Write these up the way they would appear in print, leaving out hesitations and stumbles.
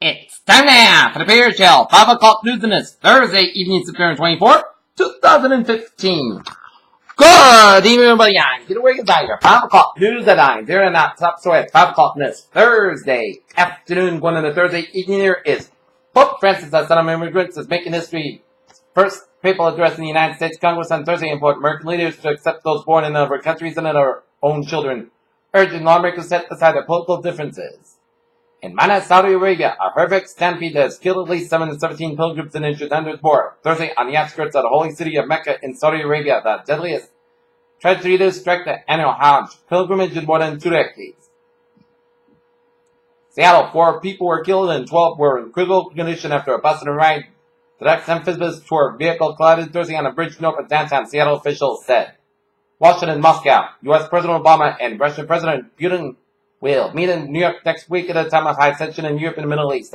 It's time now for the Beer Shell 5 o'clock news on this Thursday evening, September 24th, 2015. Good evening, everybody. I'm Peter Wiggins. Your 5 o'clock news at 9. Here and that top story at 5 o'clock this Thursday afternoon. Going into Thursday evening here is Pope Francis, the son of immigrants, is making history. First papal address in the United States Congress on Thursday implored American leaders to accept those born in other countries and our own children, urging lawmakers to set aside their political differences. In Mana, Saudi Arabia, a horrific stampede has killed at least 717 pilgrims and injured hundreds more. Thursday, on the outskirts of the holy city of Mecca in Saudi Arabia, the deadliest tragedy to strike the annual Hajj pilgrimage in more than 2 decades. Seattle, 4 people were killed and 12 were in critical condition after a bus and a ride. The next amphibious tour vehicle collided Thursday on a bridge north of downtown, Seattle officials said. Washington, Moscow, U.S. President Obama and Russian President Putin will meet in New York next week at a time of high tension in Europe and the Middle East.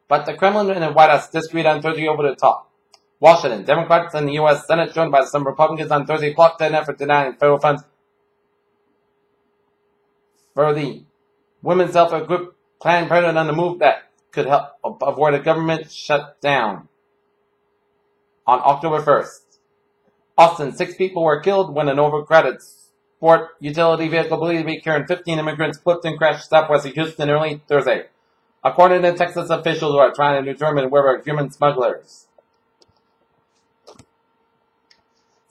But the Kremlin and the White House disagreed on Thursday over the talk. Washington, Democrats in the U.S. Senate, joined by some Republicans on Thursday, blocked an effort denying federal funds for the women's health group Planned Parenthood on the move that could help avoid a government shutdown on October 1st. Austin, 6 people were killed when an overcrowded sport utility vehicle believed to be carrying 15 immigrants flipped and crashed southwest of Houston early Thursday, according to Texas officials who are trying to determine where human smugglers.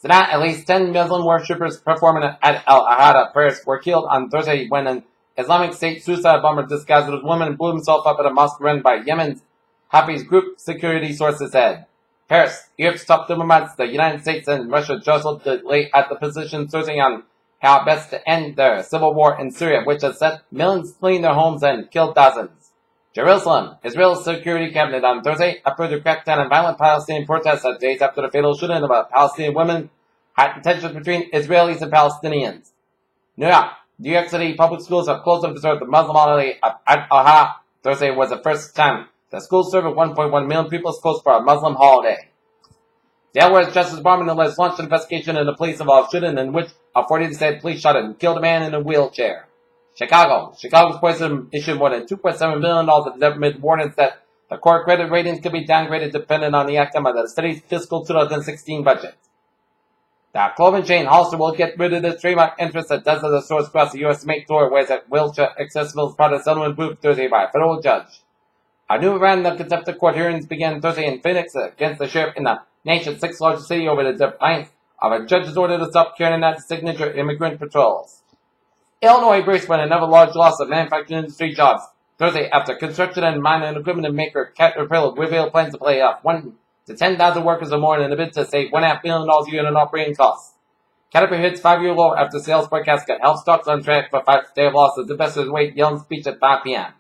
Tonight, at least 10 Muslim worshippers performing at Al-Ahada prayers were killed on Thursday when an Islamic State suicide bomber disguised as a woman blew himself up at a mosque run by Yemen's Hafiz group, security sources said. Paris, Europe's top diplomats, the United States and Russia jostled at the position Thursday on how best to end the civil war in Syria, which has sent millions fleeing their homes and killed dozens. Jerusalem, Israel's security cabinet on Thursday approved a crackdown on violent Palestinian protests days after the fatal shooting of a Palestinian woman, heightened tensions between Israelis and Palestinians. New York City public schools have closed to observe the Muslim holiday of Al-Adha. Thursday was the first time the school served 1.1 million people closed for a Muslim holiday. Delaware's Justice Department has launched an investigation into the police involved shooting in which a 40-state police shot and killed a man in a wheelchair. Chicago's police issued more than $2.7 billion of debt warnings that the core credit ratings could be downgraded depending on the outcome of the city's fiscal 2016 budget. The clothing chain Hollister will get rid of the trademark interest that dozens of stores across the U.S. to make doorways at wheelchair accessible product settlement approved Thursday by a federal judge. A new round of contempt of court hearings began Thursday in Phoenix against the sheriff in the nation's 6th largest city over the defiance of a judge's order to stop carrying out signature immigrant patrols. Illinois braced for another large loss of manufacturing industry jobs Thursday after construction and mining equipment maker Caterpillar revealed plans to lay off 1 to 10,000 workers or more in a bid to save $1.5 billion a year in operating costs. Caterpillar hits 5-year low after sales forecasts got health stocks on track for 5 day of losses. Investors wait Yellen's speech at 5 p.m.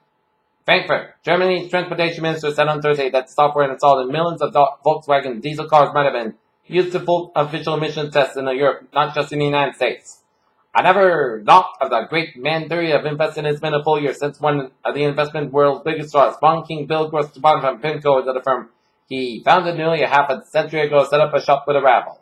Frankfurt, Germany's transportation minister said on Thursday that software installed in millions of Volkswagen diesel cars might have been used to full official emission tests in Europe, not just in the United States. I never knocked of the great man theory of investing has been a full year since one of the investment world's biggest stars, Bond King Bill Gross departed from PIMCO to the firm he founded nearly a half a century ago, set up a shop with a rabble.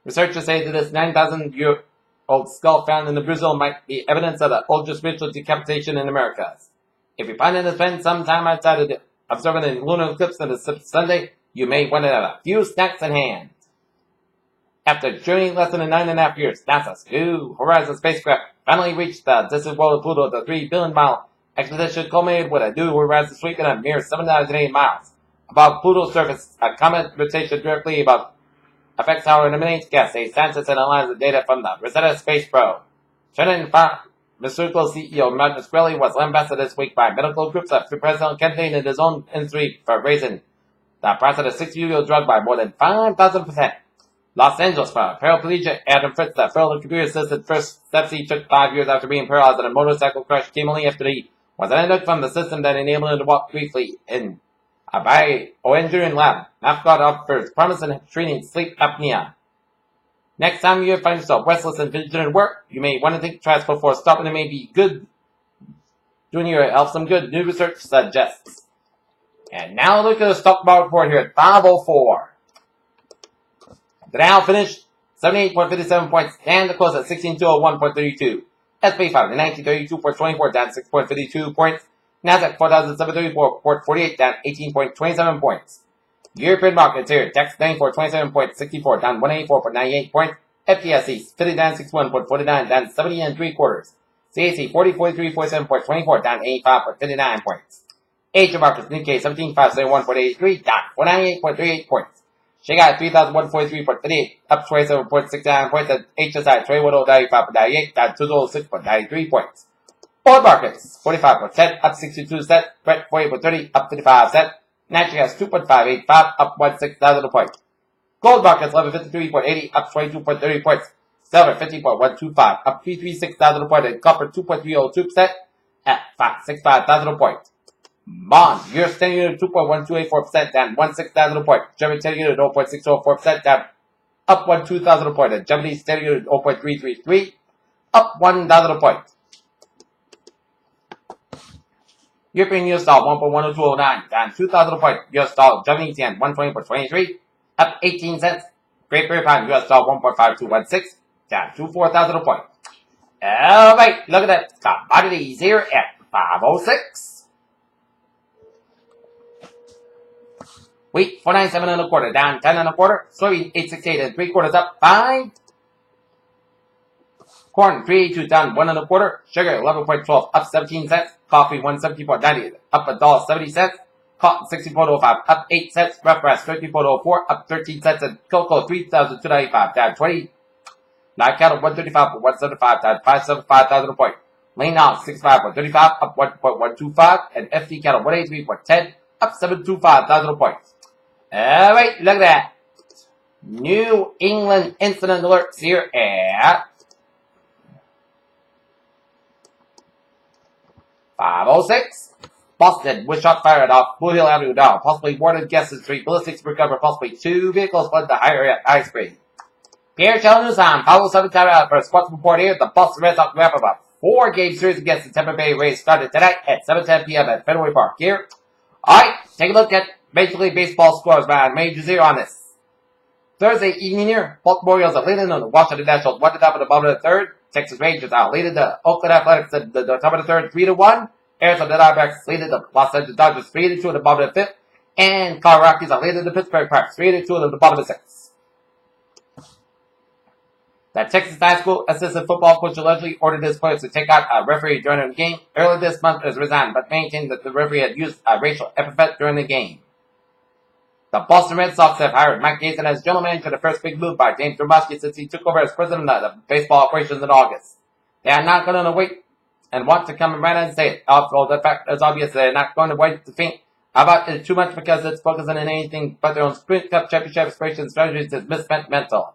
Researchers say that this 9,000-year-old skull found in Brazil might be evidence of the oldest ritual decapitation in Americas. If you find it and spend some time outside of observing the lunar eclipse on Sunday, you may want to have a few snacks in hand. After journeying less than 9.5 years, NASA's New Horizons spacecraft finally reached the distant world of Pluto. The 3 billion-mile expedition culminated with a New Horizons sweep at a mere 7,008 miles above Pluto's surface. A comet rotation directly above affects how it emanates gas. Scientists analyzed the data from the Rosetta Space Probe. Shannon Pharmaceutical CEO Magnus Grelly was lambasted this week by medical groups after President Kennedy in his own industry for raising the price of the 60-year-old drug by more than 5,000%. Los Angeles paraplegic Adam Fritz, the failed computer-assisted first steps he took 5 years after being paralyzed in a motorcycle crash, came only after he was unhooked from the system that enabled him to walk briefly in a bioengineering lab. Now got offers promise in treating sleep apnea. Next time you find yourself restless and fidgeting at work, you may want to think twice before stopping. It may be good doing your health some good, new research suggests. And now look at the stock market report here at 5:04. The Dow finished 78.57 points and the close at 16,201.32. SP 5 1932 port 24 down 6.52 points. Nasdaq 4734 port 48 down 18.27 points. European markets here. DAX 9427.64 down 184.98 points. FTSE 50 down 61.49 down 70 and 3/4. CAC 4043.47.24 down 85.59 points. Asia markets Nikkei 17571.83 down 198.38 points. Shanghai 3143.38 up 27.69 points. And HSI 2195.98 down 206.93 points. Oil markets 45% up 62 cents. Brent 48.30 up 55 cents. Natural gas 2.585 up 16,000 points. Gold markets 1153.80 up 22.30 points. Silver 50.125 up 336,000 points. And copper 2.302% at 65,000 points. Bonds, US 10 unit 2.1284% down 16,000 points. German 10 unit 0.604% down up 12,000 points. And Japanese 10 unit 0.333 up 1,000 points. European US dollar 1.10209 down 2,000 points. US dollar Japanese yen 120.23 up 18 cents. Great British pound US dollar 1.5216 down to 4,000 points. Alright, look at that. Commodities here at 506. Wheat 497 and a quarter down 10 and a quarter. Soybean 868 and 3/4 up 5. Corn 382 down 1 and a quarter. Sugar 11.12 up 17 cents. Coffee 170.90 up $1.70. Cotton 60.05 up 8 cents. Rough rice 30.04 up 13 cents. And cocoa 3,295 down 20. Live cattle 135.175 down 575,000 points. Lean now 65.35 up 1.125. And FD cattle 183.10 up 725,000 points. Alright, look at that. New England incident alerts here at 506. Boston, with shot fired off Blue Hill Avenue down. Possibly boarded Guest Street. Ballistics recover. Possibly 2 vehicles fled the higher high speed. Pierre Chell News on Paulo 7 time out for a sports report here. The Boston Red Sox wrap up a 4-game series against the Tampa Bay Rays started tonight at 7:10 p.m. at Fenway Park here. Alright, take a look at Major League Baseball scores by Major Zero on this. Thursday evening here, Baltimore Orioles are leading on the Washington Nationals 1 to top of the bottom of the third. Texas Rangers are leading the Oakland Athletics at the top of the third 3-1. Arizona Diamondbacks leading the Los Angeles Dodgers 3-2 at the bottom of the fifth. And Colorado Rockies are leading the Pittsburgh Pirates 3-2 at the bottom of the sixth. That Texas high school assistant football coach allegedly ordered his players to take out a referee during the game. Earlier this month, has resigned, but maintained that the referee had used a racial epithet during the game. The Boston Red Sox have hired Mike Gason as general manager, the first big move by James Dombrowski since he took over as president of the baseball operations in August. They are not going to wait and want to come right and say it. Also, the fact is obvious they're not going to wait to think about it too much because it's focusing on anything but their own Sprint Cup championship aspirations strategies is misspent mental.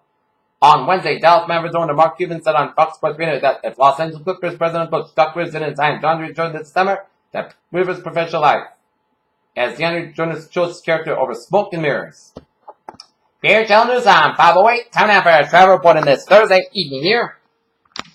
On Wednesday, Dallas Mavericks owner Mark Cuban said on Fox Sports Radio that if Los Angeles Clippers president coach Doc Rivers didn't sign DeAndre Jordan this summer, that Rivers' professional life as DeAndre Jordan chose his character over smoke and mirrors. Pierre Chell News on 508. Time now for a travel report on this Thursday evening here.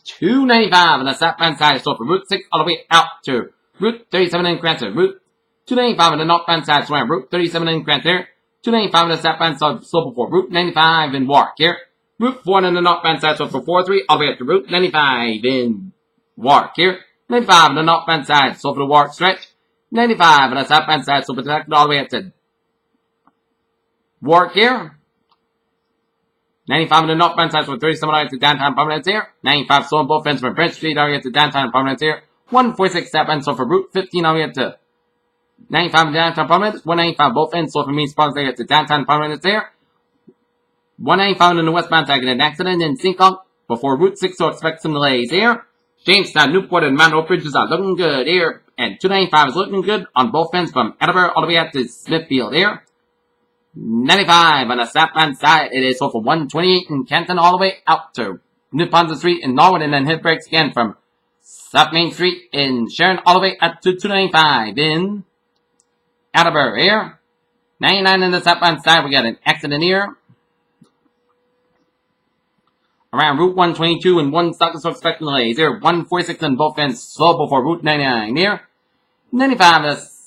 295 on the southbound side, so from Route 6 all the way out to Route 37 in Cranston. Route 295 on the northbound side, so Route 37 in Cranston here. 295 on the southbound side, so before Route 95 in Warwick here. Route 4 on the northbound side, so for 43 all the way up to Route 95 in Warwick here. 95 on the northbound side, so for the Warwick stretch. 95 on the southbound side, so protected all the way up to Warwick here. 95 on the northbound side, so 37 all the way to downtown Providence here. 95 so on both ends from French Street all the way to downtown Providence here. 146 southbound, so for Route 15 all the way up to 95 in downtown Providence. 195 both ends, so for Means Park all the way to downtown Providence here. 195 on the westbound side, an accident in Seekonk before Route 6, so expect some delays here. Jamestown, Newport, and Mount Hope bridges are looking good here. And 295 is looking good on both ends from Edinburgh all the way up to Smithfield here. 95 on the southbound side, it is so for 128 in Canton all the way out to New Ponce Street in Norwood, and then hit brakes again from South Main Street in Sharon all the way up to 295 in Edinburgh here. 99 on the southbound side, we got an accident here around Route 122 and 1 stock is expecting delays here. 146 on both ends, slow before Route 99 here. 95 is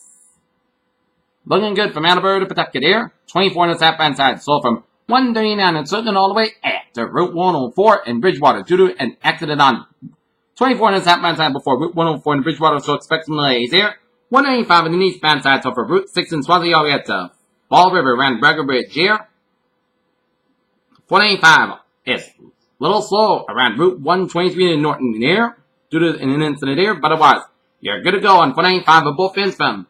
looking good from Attleboro to Pawtucket here. 24 on the southbound side, slow from 139 and Sutton all the way at to Route 104 in Bridgewater due to an accident on 24 in the southbound side before Route 104 in Bridgewater, so expect some delays here. 195 in the eastbound side, so for Route 6 in Swansea, all the way up to Ball River around Bragger Bridge here. 495 is a little slow around Route 123 in Norton here, due to an incident here, but otherwise, you're good to go on 495 of both ends from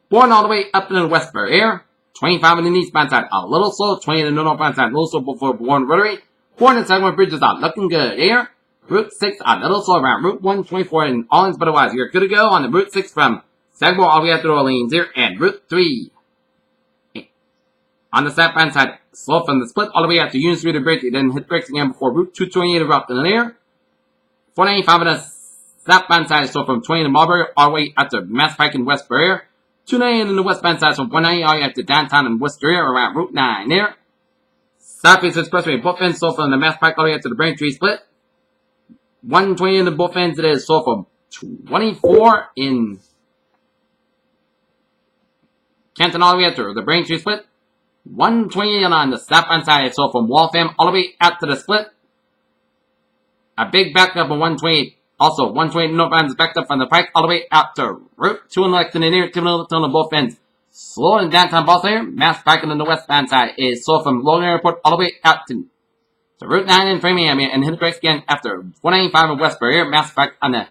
Bourne all the way up to the Westbury here. 25 in the eastbound side, a little slow. 20 in the northbound side, a little slow before Bourne Rotary. Bourne and Saginaw Bridges are looking good here. Route 6, a little slow around Route 124 in Orleans, but otherwise, you're good to go on the Route 6 from Saginaw all the way up to Orleans here, and Route 3. On the southbound side, slow from the split all the way out to Union Street Bridge, you then hit brakes again before Route 228 erupted in there. 495 on the southbound side, so from 20 to Marlborough all the way out to Mass Pike and Westbury. 290 in the westbound side, so 190 all the way out to downtown and Worcester around Route 9 there. Southeast Expressway, both ends, so from the Mass Pike all the way out to the Braintree split. 120 in the both ends, it is, so from 24 in Canton all the way out to the Braintree split. 120 on the southbound side, so from Waltham all the way out to the split. A big backup on 120. Also, 120 northbound is backed up from the Pike all the way out to Route 2 in Lexington and near Tiverton on both ends. Slow in downtown Boston here. Mass Pike on the westbound side is slow from Logan Airport all the way out to Route 9 in Framingham here, and hit the brakes again after 195 in Westbury here. Mass Pike on the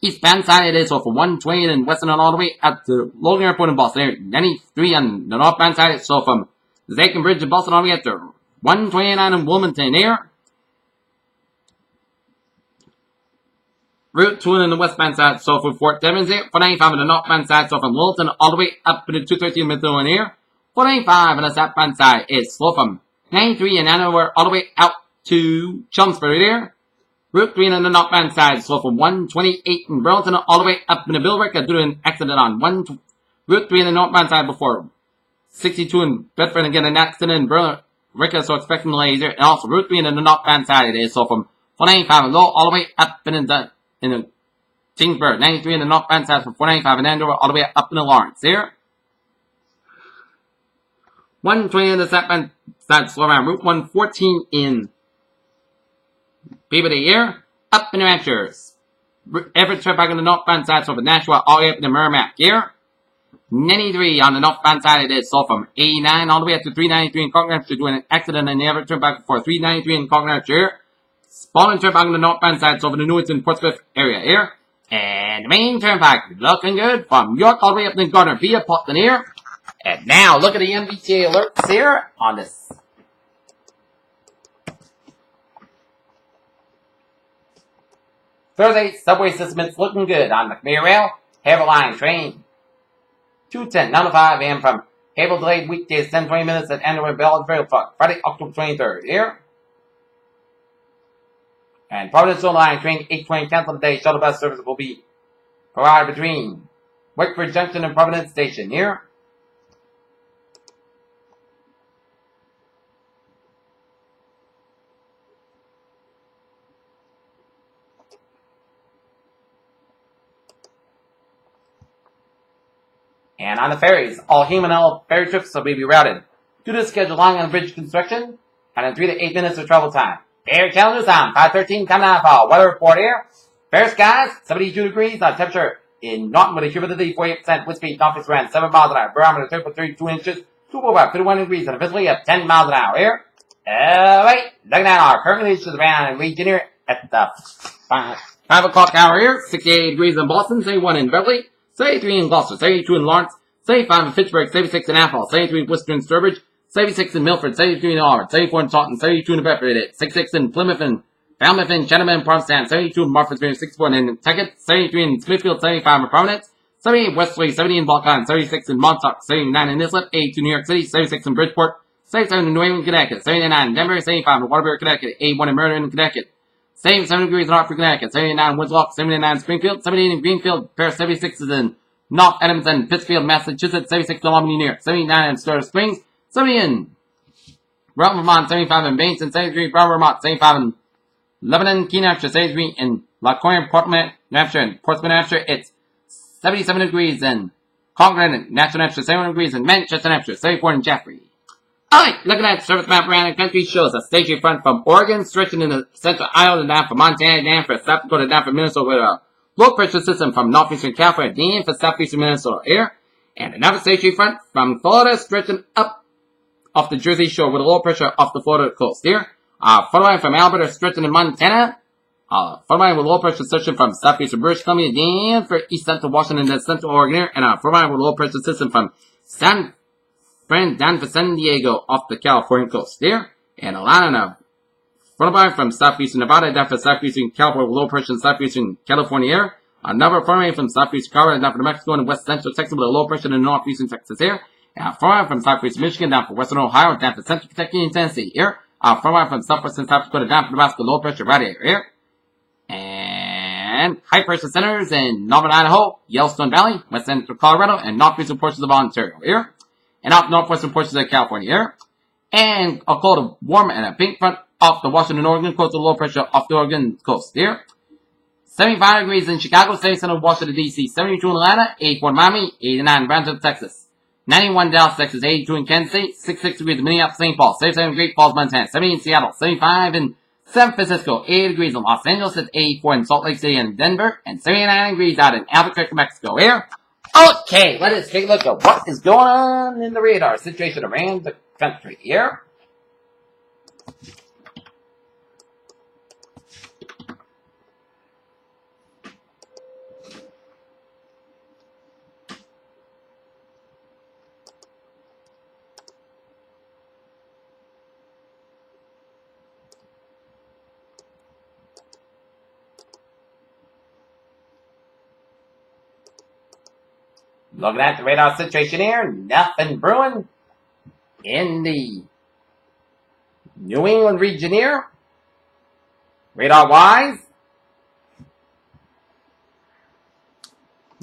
eastbound side, it is so from 120 in Western all the way out to Logan Airport in Boston here. 93 on the northbound side, it's so from Zakin Bridge in Boston all the way out to 129 in Wilmington here. Route 2 in the westbound side, so from Fort Devens here. 495 on the northbound side, so from Littleton all the way up to the 213 Midland here. 495 on the southbound side is slow from 93 in Hanover all the way out to Chelmsford there. Route 3 on the northbound side, slow from 128 in Burlington all the way up in the Billerica due to an accident on Route 3 on the northbound side before 62 in Bedford, again an accident in Billerica, so expecting delays here. And also Route 3 on the northbound side, it is so from 495 low all the way up in the Kingsburg, 93 in the northbound side from 495 in Andover all the way up in the Lawrence here. 120 in the southbound side, slow around Route 114 in Peabody here. Up in New Hampshire. Everett trip back on the northbound side, so from Nashua all the way up in the Merrimack here. 93 on the northbound side, it is so from 89 all the way up to 393 in Concord, after doing an accident in the Everett trip back for 393 in Concord here. Spalding Turnpike on the northbound side, so for the Newington Portsmouth area here. And the main turnpike looking good from York all the way up to Gardner via Portland here. And now look at the MBTA alerts here on this. Thursday subway system, it's looking good on the Conveyor Rail. Haverhill Line train 210, 9 to 5 a.m. from Haverhill delayed weekdays 10-20 minutes at Andover Bell Friday, October 23rd here. And Providence Line train 820 canceled today. Shuttle bus service will be provided between Wickford Junction and Providence Station here. And on the ferries, all Humanel ferry trips will be rerouted due to the schedule long on the bridge construction and in 3 to 8 minutes of travel time. Air calendars on 513 coming out for weather report here. Fair skies, 72 degrees on temperature in Norton with a humidity 48%, wind speed northeast around 7 miles an hour. Barometer 32 inches, 51 degrees and a visibility of 10 miles an hour here. Wait, looking at our current conditions around and region here at the 5 o'clock hour here. 68 degrees in Boston, 71 in Beverly, 73 in Gloucester, 72 in Lawrence, 75 in Fitchburg, 76 in Athol, 73 in Worcester and Sturbridge, 76 in Milford, 73 in Auburn, 74 in Taunton, 72 in Bedford, 66 in Plymouth and Falmouth and Chatham and Provincetown, 72 in Martha's 64 in Nantucket, 73 in Smithfield, 75 in Providence, 78 in Westerly, 70 in Balkan, 36 in Montauk, 79 in Islip, 82 in New York City, 76 in Bridgeport, 77 in New Haven, Connecticut, 79 in Denver, 75 in Waterbury, Connecticut, 81 in Meriden, Connecticut, 77 degrees in Hartford, Connecticut, 79 in Woodlock, 79 in Springfield, 78 in Greenfield, Paris, 76 is in North Edmonton, Pittsfield, Massachusetts, 76 in Albany, New York, 79 in Star Springs, 70 in Rutland, Vermont, 75 in Bainton, 73 in Brown, Vermont, 75 in Lebanon, Keene, New Hampshire, 73 in Lochorn, Portland, New Hampshire, and Portsmouth, New Hampshire. It's 77 degrees in Concord, Nashville, New Hampshire, 71 degrees in Manchester, New Hampshire, 74 in Jaffrey. Alright, looking at the surface map around the country shows a stationary front from Oregon, stretching in the central Iowa, down from Montana, down for South Dakota, down from Minnesota, with a low pressure system from northeastern California, down for southeastern Minnesota here. And another stationary front from Florida, stretching up off the Jersey Shore with a low pressure off the Florida coast here. Front line from Alberta, stretching in Montana. Front line with low pressure system from southeastern British Columbia, down for east central Washington and central Oregon here. And front line with low pressure system from San Fran down for San Diego off the California coast here. And a line of front line from southeastern Nevada down for southeastern California with low pressure in southeastern California here. Another front line from southeastern Colorado down for New Mexico and west central Texas with a low pressure in northeastern Texas here. And front line from southeastern Michigan down for western Ohio down for central Kentucky and Tennessee here. Front line from southwestern South Dakota down for Nebraska, low pressure right here. And high pressure centers in northern Idaho, Yellowstone Valley, west central Colorado, and northeastern portions of Ontario here. And up northwestern portions of California here. And a cold, warm, and a pink front off the Washington, Oregon coast with low pressure off the Oregon coast here. 75 degrees in Chicago, 77 in Washington, D.C., 72 in Atlanta, 84 in Miami, 89 in Brownsville, Texas, 91 in Dallas, Texas, 82 in Kansas City, 66 degrees in Minneapolis, St. Paul, 77 in Great Falls, Montana, 70 in Seattle, 75 in San Francisco, 80 degrees in Los Angeles, 84 in Salt Lake City and Denver, and 79 degrees out in Albuquerque, Mexico here. Okay, let us take a look at what is going on in the radar situation around the country here. Looking at the radar situation here, nothing brewing in the New England region here. Radar-wise,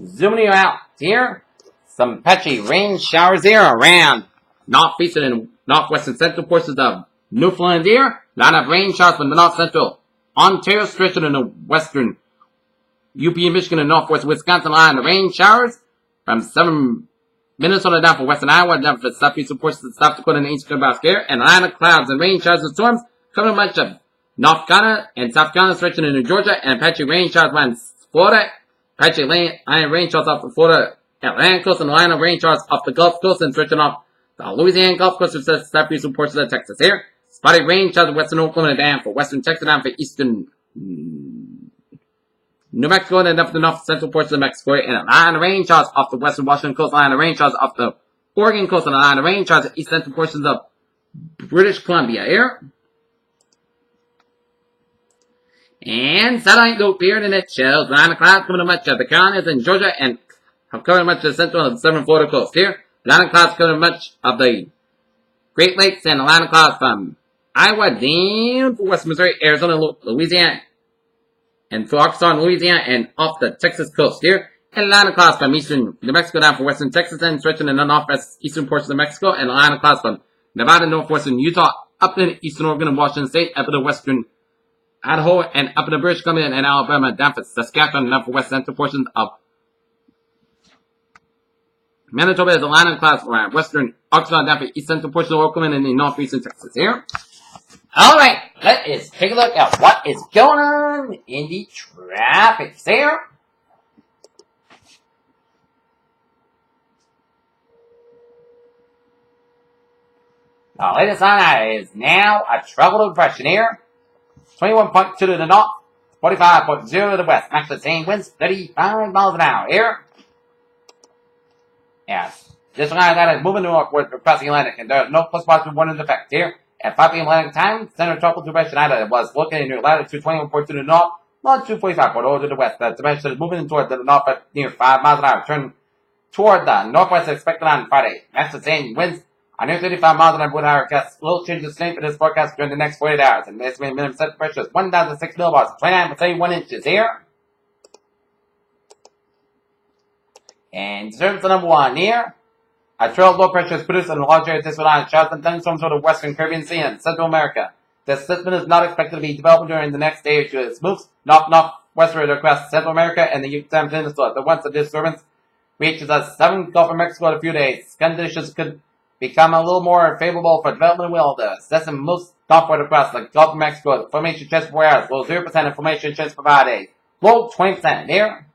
zooming you out here, some patchy rain showers here around northeastern and northwestern central portions of Newfoundland here. Line of rain showers from the north central Ontario, stretching in the western UP and Michigan and northwest Wisconsin. Line of rain showers from southern Minnesota down for western Iowa, down for southeastern portions of South Dakota and eastern Nebraska here. And a line of clouds and rain showers and storms covering much of North Carolina and South Carolina, stretching into Georgia, and patchy rain showers around Florida. Patchy rain showers off the Florida Atlantic coast, and a line of rain showers off the Gulf Coast and stretching off the Louisiana Gulf Coast to southeastern portions of Texas here. Spotty rain showers in western Oklahoma down for western Texas, down for eastern New Mexico, and then up to the north central portions of Mexico, and a line of rain showers off the western Washington coast, a line of rain showers off the Oregon coast, and a line of rain showers at east central portions of British Columbia here. And satellite loop here in it shows line of clouds coming to much of the Carolinas and Georgia, and have covered much of the central and southern Florida coast here. Line of clouds covering much of the Great Lakes, and a line of clouds from Iowa down for western Missouri, Arizona, Louisiana, and for Arkansas and Louisiana, and off the Texas coast here. And a line of clouds from eastern New Mexico down for western Texas, and stretching in the northwest eastern portions of Mexico. And a line of clouds from Nevada, northwestern Utah, up in eastern Oregon and Washington State, up in the western Idaho, and up in the British Columbia and Alabama, down for Saskatchewan, and down for west central portions of Manitoba. There's a line of clouds around western Arkansas, down for east central portions of Oklahoma, and in the northeastern Texas here. Alright, let us take a look at what is going on in the traffic here. The latest on that is now a troubled depression here. 21.2 to the north, 45.0 to the west. Actually, saying winds 35 miles an hour here. Yes, this one I got it moving northward across the Atlantic, and there's no plus positive one in effect here. At 5 p.m. Atlantic time, center tropical depression island was located near latitude 21.2 to the north, longitude 45.0 to the west. The depression is moving toward the north at near 5 miles an hour. Turn toward the northwest expected on Friday. Actually, saying winds are near 35 miles an hour with higher gusts. Little change of strength for this forecast during the next 48 hours. And the estimated minimum set pressure is 1,006 millibars, 29.31 inches here. And in terms of number one here, a trail of low pressure is produced in a large area of distant island, showers and thunderstorms over the western Caribbean Sea and Central America. This system is not expected to be developed during the next day or two. It moves northwestward across Central America and the Yucatan Peninsula. The once the disturbance reaches us southern Gulf of Mexico in a few days, conditions could become a little more favorable for development will the assess most software requests like Gulf of Mexico, information transfer warehouse, low 0% information transfer provided, low 20% there.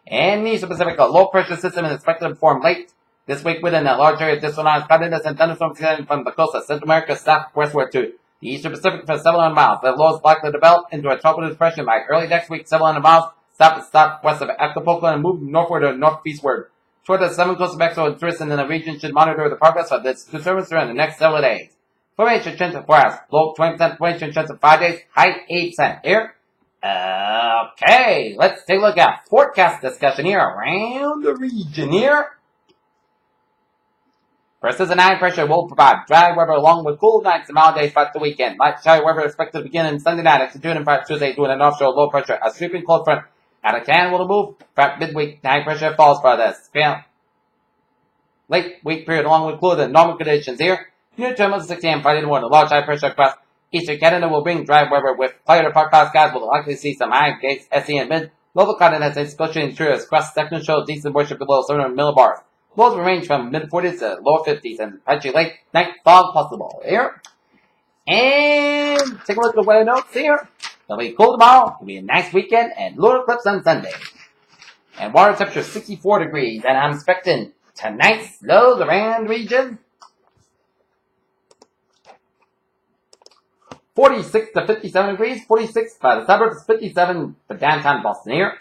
And the Pacific, a low pressure system is expected to form late this week within a large area of disorganized cloudiness and thunderstorms from the coast of Central America southwestward to the eastern Pacific for several hundred miles. The low is likely to develop into a tropical depression by early next week, several hundred miles southwest of Acapulco and move northward or northeastward toward the southern coast of Mexico. And tourists in the region should monitor the progress of this disturbance during the next several days. Formation chance of forecast, low 20%, formation chance of 5 days, high 8% here. Okay, let's take a look at forecast discussion here around the region here. Persistent high pressure will provide dry weather along with cool nights and mild days throughout the weekend. Light shower weather expected to begin on Sunday night, extending throughout Tuesday due to an offshore low pressure. A sweeping cold front out of Canada will move throughout midweek. High pressure falls for this late week period along with cooler than normal conditions here. New terminals at 6 a.m. Friday morning. Large high pressure across eastern Canada will bring dry weather with cloudy to dark cloud skies. Will likely see some high gates, SE and mid. Local cloudiness and especially interiors across second show decent moisture below 700 millibars. Lows will range from mid-40s to lower 50s and patchy late night fog possible here. And take a look at the weather notes here. It'll be cool tomorrow. It'll be a nice weekend and lunar eclipse on Sunday. And water temperature 64 degrees. And I'm expecting tonight's lows around the region 46 to 57 degrees. 46 by the suburbs, 57 for downtown Boston here.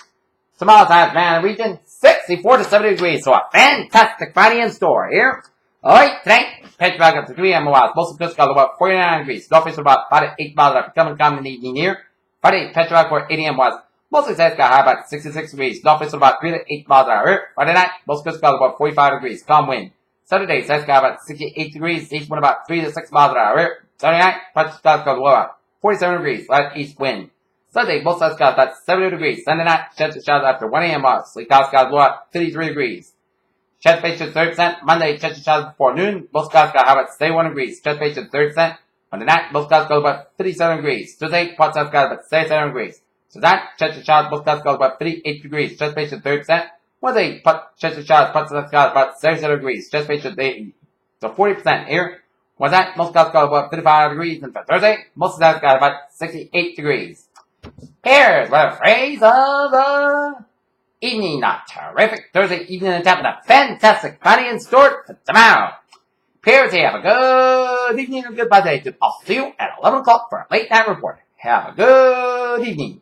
Tomorrow's highs around the region 64 to 70 degrees. So a fantastic Friday in store here. Alright, tonight, temperature back up to 3 miles. Most of the coast got about 49 degrees. Northeast about 5 to 8 miles. Becoming common in the evening here. Friday, temperature back for 8 a.m. was mostly skies got high about 66 degrees. Northeast about 3 to 8 miles an hour. Friday night, most coast got about 45 degrees. Calm wind. Saturday, skies got about 68 degrees. East wind about 3 to 6 miles an hour. Saturday night, temperature skies got about 47 degrees. Light east wind. Sunday, both sides got about 70 degrees. Sunday night, chance of showers after 1 a.m. was. Sleep clouds got blow out 53 degrees. Chance patient 30%. Monday, chance of showers before noon. Both skies got about 71 degrees. Chance patient 30%. Monday night, both skies got about 57 degrees. Tuesday, part sides got about 77 degrees. So that, chance of showers, both skies got about 58 degrees. Chance patient 30%. Wednesday, chance of showers, part sides got about 77 degrees. Chance patient 80. So 40% here. Was that, most skies got about 55 degrees. And for Thursday, most of that got about 68 degrees. Here's what a phrase of the evening. Not terrific Thursday evening and tapping a fantastic Friday in store for tomorrow. Here's have a good evening and goodbye day. I'll see you at 11 o'clock for a late night report. Have a good evening.